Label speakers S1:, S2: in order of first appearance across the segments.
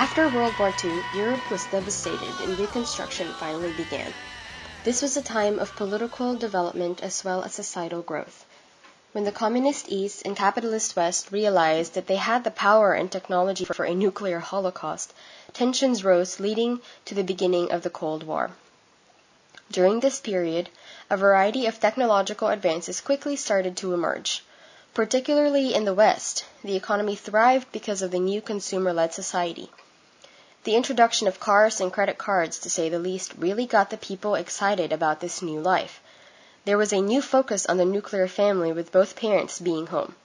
S1: After World War II, Europe was devastated and Reconstruction finally began. This was a time of political development as well as societal growth. When the Communist East and Capitalist West realized that they had the power and technology for a nuclear holocaust, tensions rose, leading to the beginning of the Cold War. During this period, a variety of technological advances quickly started to emerge. Particularly in the West, the economy thrived because of the new consumer-led society. The introduction of cars and credit cards, to say the least, really got the people excited about this new life. There was a new focus on the nuclear family with both parents being home.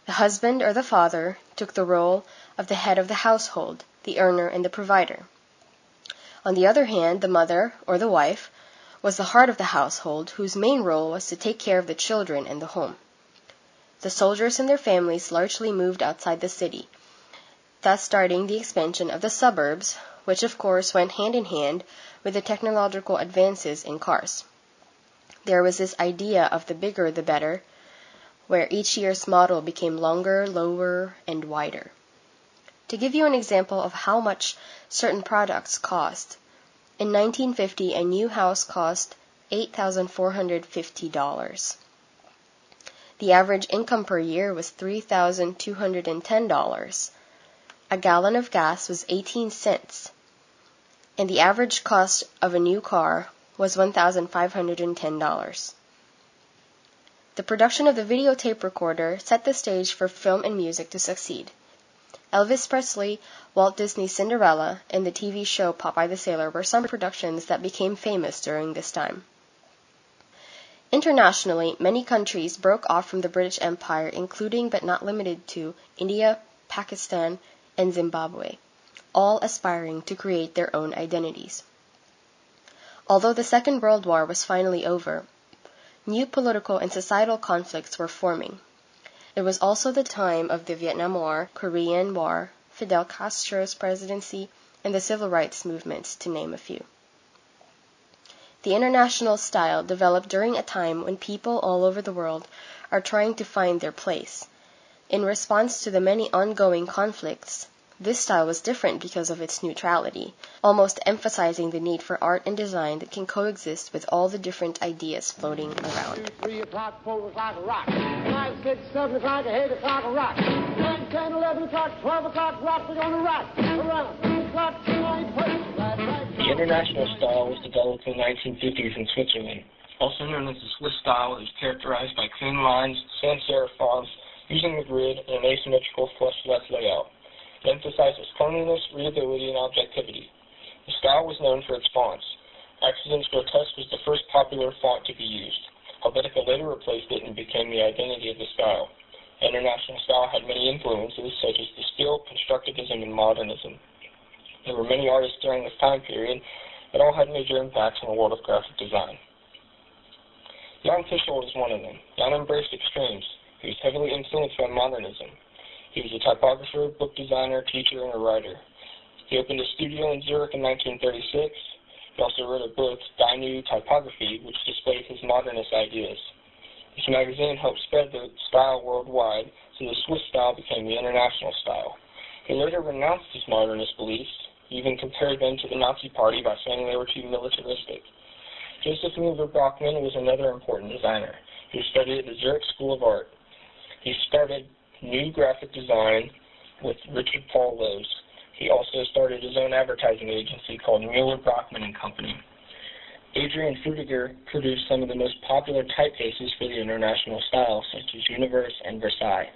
S1: The husband or the father took the role of the head of the household, the earner and the provider. On the other hand, the mother or the wife was the heart of the household, whose main role was to take care of the children and the home. The soldiers and their families largely moved outside the city, thus starting the expansion of the suburbs, which of course went hand in hand with the technological advances in cars. There was this idea of the bigger the better, where each year's model became longer, lower, and wider. To give you an example of how much certain products cost, in 1950 a new house cost $8,450. The average income per year was $3,210. A gallon of gas was 18 cents, and the average cost of a new car was $1,510. The production of the videotape recorder set the stage for film and music to succeed. Elvis Presley, Walt Disney's Cinderella, and the TV show Popeye the Sailor were some productions that became famous during this time. Internationally, many countries broke off from the British Empire, including but not limited to India, Pakistan, and Zimbabwe, all aspiring to create their own identities. Although the Second World War was finally over, new political and societal conflicts were forming. It was also the time of the Vietnam War, Korean War, Fidel Castro's presidency, and the civil rights movements, to name a few. The international style developed during a time when people all over the world are trying to find their place. In response to the many ongoing conflicts, this style was different because of its neutrality, almost emphasizing the need for art and design that can coexist with all the different ideas floating around.
S2: 2, 3 o'clock, 4 o'clock, rock. 5, 6, 7 o'clock, 8 o'clock, rock. 9, 10, 11 o'clock, 12 o'clock, rock. We're going to rock. Around 3 o'clock, 9, 10.
S3: The international style was developed in the 1950s in Switzerland. Also known as the Swiss style, it is characterized by clean lines, sans serif fonts, using the grid, and an asymmetrical flush-left layout. It emphasizes cleanliness, readability, and objectivity. The style was known for its fonts. Accidents Grotesque was the first popular font to be used. Helvetica later replaced it and became the identity of the style. The international style had many influences, such as the still, constructivism, and modernism. There were many artists during this time period that all had major impacts on the world of graphic design. Jan Fischl was one of them. Jan embraced extremes. He was heavily influenced by modernism. He was a typographer, book designer, teacher, and a writer. He opened a studio in Zurich in 1936. He also wrote a book, Die Neue Typography, which displayed his modernist ideas. This magazine helped spread the style worldwide, so the Swiss style became the international style. He later renounced his modernist beliefs. He even compared them to the Nazi Party by saying they were too militaristic. Joseph Müller Brockmann was another important designer. He studied at the Zurich School of Art. He started new graphic design with Richard Paul Lowe's. He also started his own advertising agency called Müller Brockmann and Company. Adrian Frutiger produced some of the most popular typefaces for the international style, such as Universe and Versailles.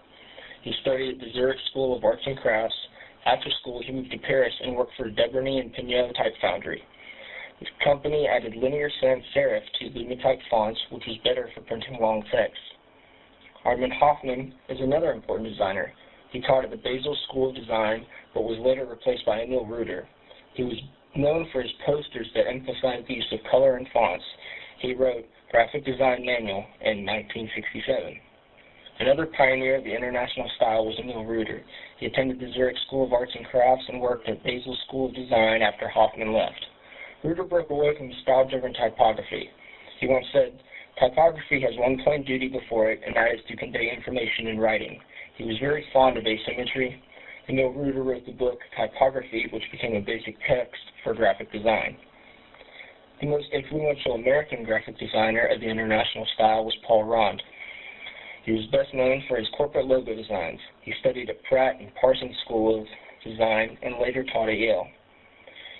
S3: He studied at the Zurich School of Arts and Crafts. After school, he moved to Paris and worked for Debreny and Pignot Type Foundry. The company added linear sans serif to Lumitype fonts, which was better for printing long text. Armand Hoffman is another important designer. He taught at the Basel School of Design, but was later replaced by Emil Reuter. He was known for his posters that emphasized the use of color and fonts. He wrote Graphic Design Manual in 1967. Another pioneer of the international style was Emil Reuter. He attended the Zurich School of Arts and Crafts and worked at Basel School of Design after Hoffman left. Reuter broke away from the style-driven typography. He once said, "Typography has one plain duty before it, and that is to convey information in writing." He was very fond of asymmetry. Emil Ruder wrote the book Typography, which became a basic text for graphic design. The most influential American graphic designer of the International style was Paul Rond. He was best known for his corporate logo designs. He studied at Pratt and Parsons School of Design and later taught at Yale.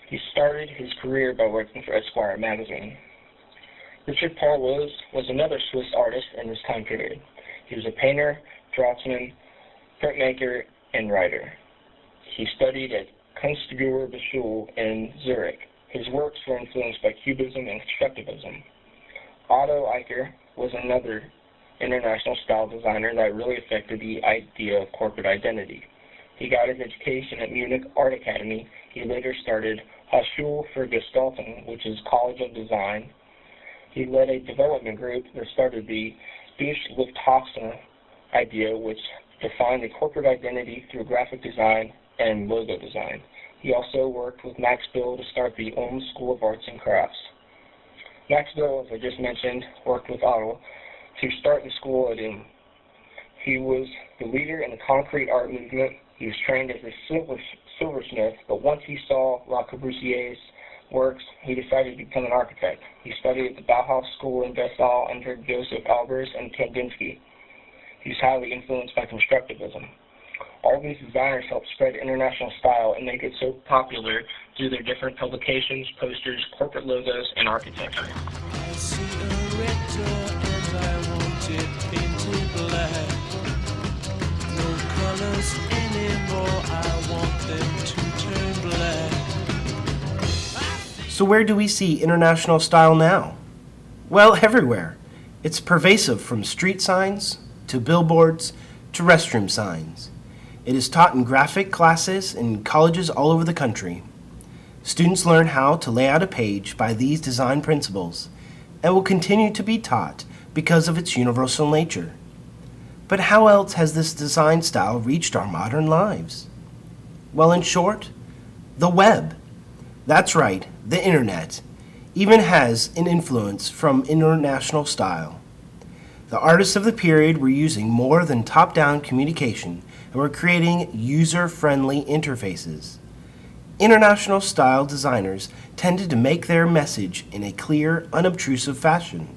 S3: He started his career by working for Esquire magazine. Richard Paul was another Swiss artist in this time period. He was a painter, draftsman, printmaker, and writer. He studied at Kunstgewerbeschule in Zurich. His works were influenced by Cubism and Constructivism. Otto Eicher was another international style designer that really affected the idea of corporate identity. He got his education at Munich Art Academy. He later started Hochschule für Gestaltung, which is College of Design. He led a development group that started the Durchlufthaftung idea, which defined the corporate identity through graphic design and logo design. He also worked with Max Bill to start the Ulm School of Arts and Crafts. Max Bill, as I just mentioned, worked with Otto to start the school at Ulm. He was the leader in the concrete art movement. He was trained as a silversmith, but once he saw Le Corbusier's works, he decided to become an architect. He studied at the Bauhaus School in Dessau under Joseph Albers and Kandinsky. He was highly influenced by Constructivism. All these designers helped spread international style and make it so popular through their different publications, posters, corporate logos, and architecture.
S4: I see a red door and I want it painted black. No colors anymore, I want them to turn black.
S5: So where do we see international style now? Well, everywhere. It's pervasive from street signs to billboards to restroom signs. It is taught in graphic classes in colleges all over the country. Students learn how to lay out a page by these design principles and will continue to be taught because of its universal nature. But how else has this design style reached our modern lives? Well, in short, the web. That's right, the internet even has an influence from international style. The artists of the period were using more than top-down communication and were creating user-friendly interfaces. International style designers tended to make their message in a clear, unobtrusive fashion.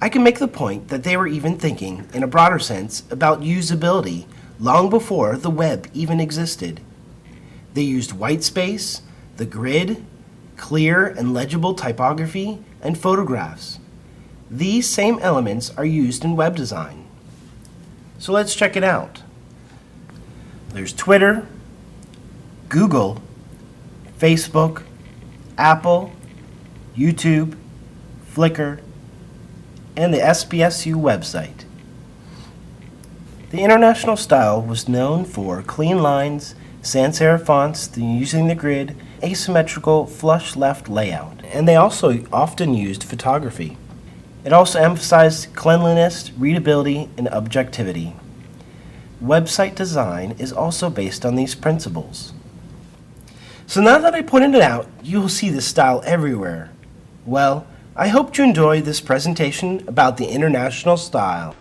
S5: I can make the point that they were even thinking, in a broader sense, about usability long before the web even existed. They used white space, the grid, clear and legible typography, and photographs. These same elements are used in web design. So let's check it out. There's Twitter, Google, Facebook, Apple, YouTube, Flickr, and the SPSU website. The international style was known for clean lines, sans serif fonts, using the grid, asymmetrical flush left layout, and they also often used photography. It also emphasized cleanliness, readability, and objectivity. Website design is also based on these principles. So now that I pointed it out, you will see this style everywhere. Well, I hope you enjoyed this presentation about the international style.